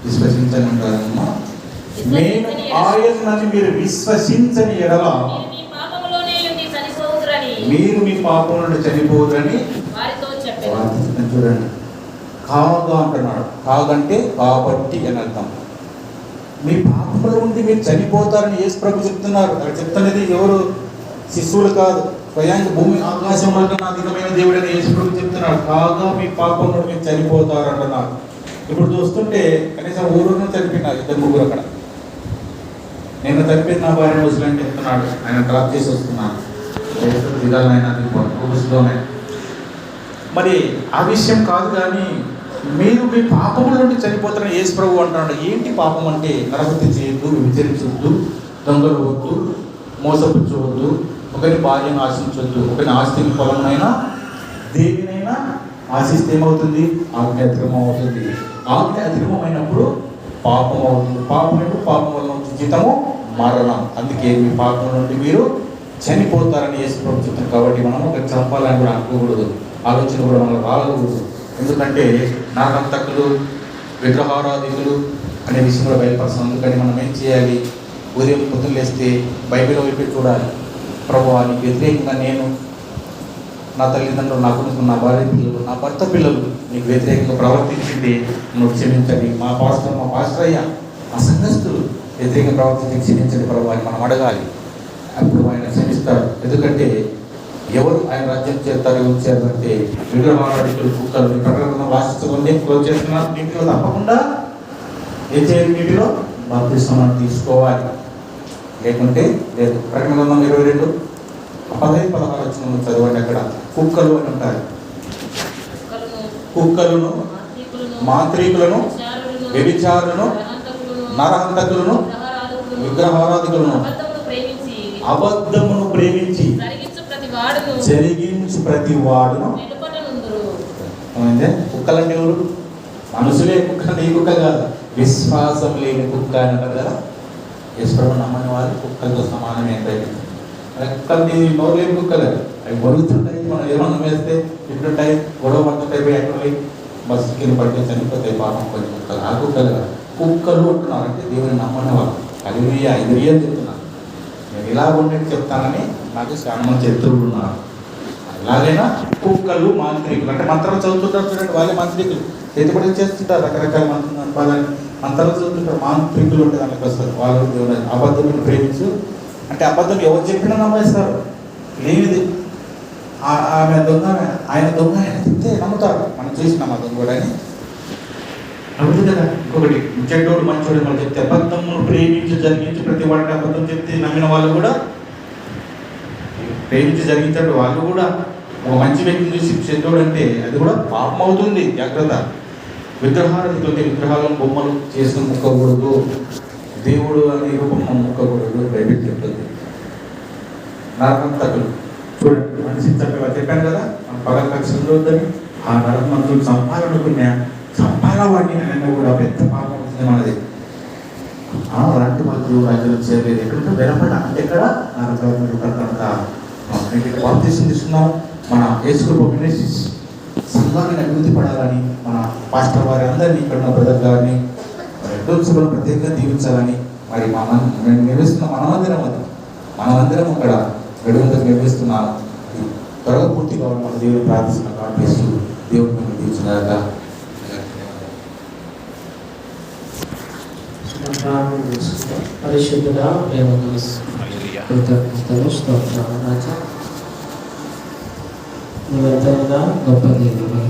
విశ్వసించని ఉంటారమ్మా. నేను ఆయనని మీరు విశ్వసించని ఎడల మీరు మీ పాపం నుండి చనిపోదురని చూడండి. కాగా అంటున్నాడు. కాగంటే కాబట్టి అని అర్థం. మీ పాపముల నుండి మీరు చనిపోతారని యేసు ప్రభు చెప్తున్నారు. అక్కడ చెప్తున్నది ఎవరు? శిశువులు కాదు, స్వయానికి భూమి ఆకాశంలో అధికమైన దేవుడని యేసు ప్రభు చెప్తున్నాడు. కాగా మీ పాపం నుండి మీరు చనిపోతారు అంటున్నారు. ఇప్పుడు చూస్తుంటే కనీసం ఊరును చనిపోయినారు ఇద్దరు ముగ్గురు అక్కడ. నేను చనిపోయిన నా భార్య ముసలని చెప్తున్నాడు. ఆయన డ్రాప్ చేసి వస్తున్నాను విధాలైనా. మరి ఆ విషయం కాదు, కానీ మీరు మీ పాపముల నుండి చనిపోతారని యేసు ప్రభు అంటున్నాడు. ఏంటి పాపం అంటే? నరహత్య చేయొద్దు, విచరించవద్దు, దొంగలు వద్దు, మోసపుచ్చవద్దు, ఒకరి భార్యను ఆశించవద్దు, ఒకరి ఆస్తిని పొలమునైనా దేనినైనా ఆశిస్తే ఏమవుతుంది? ఆజ్ఞ అతిక్రమం అవుతుంది. ఆజ్ఞ అతిక్రమమైనప్పుడు పాపం అవుతుంది. పాపం వల్ల జీతము మరణం. అందుకే మీ పాపం నుండి మీరు చనిపోతారని యేసు ప్రభు చెప్తారు. కాబట్టి మనం ఒక చంపాలని కూడా అనుకోకూడదు, ఆలోచన కూడా మనకు రాకూడదు. ఎందుకంటే నరహంతకులు, విగ్రహారాధికులు అనే విషయంలో బయలుపరుస్తాం. అందుకని మనం ఏం చేయాలి? ఉదయం పొద్దున్న లేస్తే బైబిల్ వైపు చూడాలి. ప్రభువా, నీకు వ్యతిరేకంగా నేను, నా తల్లిదండ్రులు, నా కొడుకు, నా భార్య పిల్లలు, నా భర్త పిల్లలు నీకు వ్యతిరేకంగా ప్రవర్తించింది, నువ్వు క్షమించండి. మా పాస్టర్ అయ్యా, మా సంఘస్థులు వ్యతిరేకంగా ప్రవర్తించి క్షమించండి ప్రభువా అని మనం అడగాలి. అప్పుడు ఆయన క్షమిస్తాడు. ఎందుకంటే ఎవరు ఆయన రాజ్యం చేస్తారు? ఎవరు చేయాలంటే విగ్రహారాధికులు, కుక్కలు. ప్రకటన వాసిస్తుంది క్లోజ్ చేస్తున్నారు. నీటిలో తప్పకుండా ఏం చేయాలి? నీటిలో బాప్తిస్మం తీసుకోవాలి, లేకుంటే లేదు. ప్రకటన 22:15-16 చదవండి. అక్కడ కుక్కలు అని ఉంటారు. కుక్కలను, మాంత్రికులను, వ్యభిచారులను, నరహంతకులను, విగ్రహారాధికులను, అబద్ధమును ప్రేమించి జరిగించు ప్రతి వాడును. కుక్కలంటే ఎవరు? మనుషులే కుక్కలు. ఈ కుక్క కాదు, విశ్వాసం లేని కుక్క అని అంటారు కదా. ఈశ్వరుడు నమ్మని వారు కుక్కలతో సమానమే. కుక్కలు నోరు లేని కుక్కలు, అవి బరుగుతుంటాయి. మనం ఏమన్నా వేస్తే ఇట్లుంటాయి, గొడవ పడుతుంటాయి, ఎక్కడ బస్సు కింద పడితే చనిపోతాయి పాపం కొన్ని కుక్కలు. ఆ కుక్కలు కాదు, కుక్కలు అంటున్నారు. అంటే దేవుని నమ్మని వాళ్ళు. హల్లెలూయా, ఇది అని చెప్తున్నారు. నేను ఇలా ఉండేది చెప్తానని నాకు చాలా మంది శత్రువులు ఉన్నారు. అలాగైనా కుక్కలు, మాంత్రికులు అంటే మంత్రాలు చదువుతుంటారు చూడండి, వాళ్ళే మాంత్రికులు. చేతిపడి చేస్తుంటారు, రకరకాల మంత్రాలు చదువుతుంటారు. మాంత్రికులు ఉంటే దానికి వస్తారు. వాళ్ళు దేవుడు అబద్ధమును ప్రేమించు అంటే అబద్ధం ఎవరు చెప్పినా నమ్మేస్తారు. లేనిది ఆమె దొంగ, ఆయన దొంగ ఆయన చెప్తే నమ్ముతారు. మనం చూసినాం ఆ దొంగ కూడా అని అవుతుంది కదా. ఇంకొకటి చెడ్డోడు మంచోడు మనం చెప్తే అబద్ధమును ప్రేమించి జరిగించి ప్రతి వాడికి అబద్ధం చెప్తే నమ్మిన వాళ్ళు కూడా, ప్రేమించి జరిగించాడు వాళ్ళు కూడా, ఒక మంచి వ్యక్తిని చూసి చెడ్డోడు అంటే అది కూడా పాపం అవుతుంది. జాగ్రత్త. విగ్రహారాధికులకి విగ్రహాలను, బొమ్మలు చేసుకుని ముక్కకూడదు. దేవుడు అనే రూపం ముక్కకూడదు బైబిల్ చెప్తుంది. నరహంతకులు చూడండి, మనిషి చెప్పాను కదా, మన పగల కక్షలు వద్దని. ఆ నరహంతులు చంపాలనుకున్నా చంపాలవాడిని ఆయన కూడా పెద్ద పాపం అవుతుంది మనది. అలాంటి వాళ్ళు రాజ్యం చేయలేదు. ఎక్కడితో వెనపడ అంటే ఎక్కడ కనుక బాప్తిసం తీసుకున్నాం. మన యేసు మినిస్ట్రీస్ సంఘాన్ని అభివృద్ధి పడాలని, మన పాస్టర్ వారి అందరినీ, ఇక్కడ ఉన్న బ్రదర్ గారిని, సభలు ప్రత్యేకంగా దీవించాలని, మరి మేము నిర్వహిస్తున్న మనమందిరం అక్కడ గడువులకు నిర్వహిస్తున్నాము. త్వరగా పూర్తి కావాలి. మన దేవుని ప్రార్థిస్తున్నాం. కాబట్టి దేవుడు మేము దీవించినాక పరిశుద్ధుడా, కృతజ్ఞతలు, స్తోత్రాలు రాజా. నువ్వెంతైనా గొప్ప దేవుడు.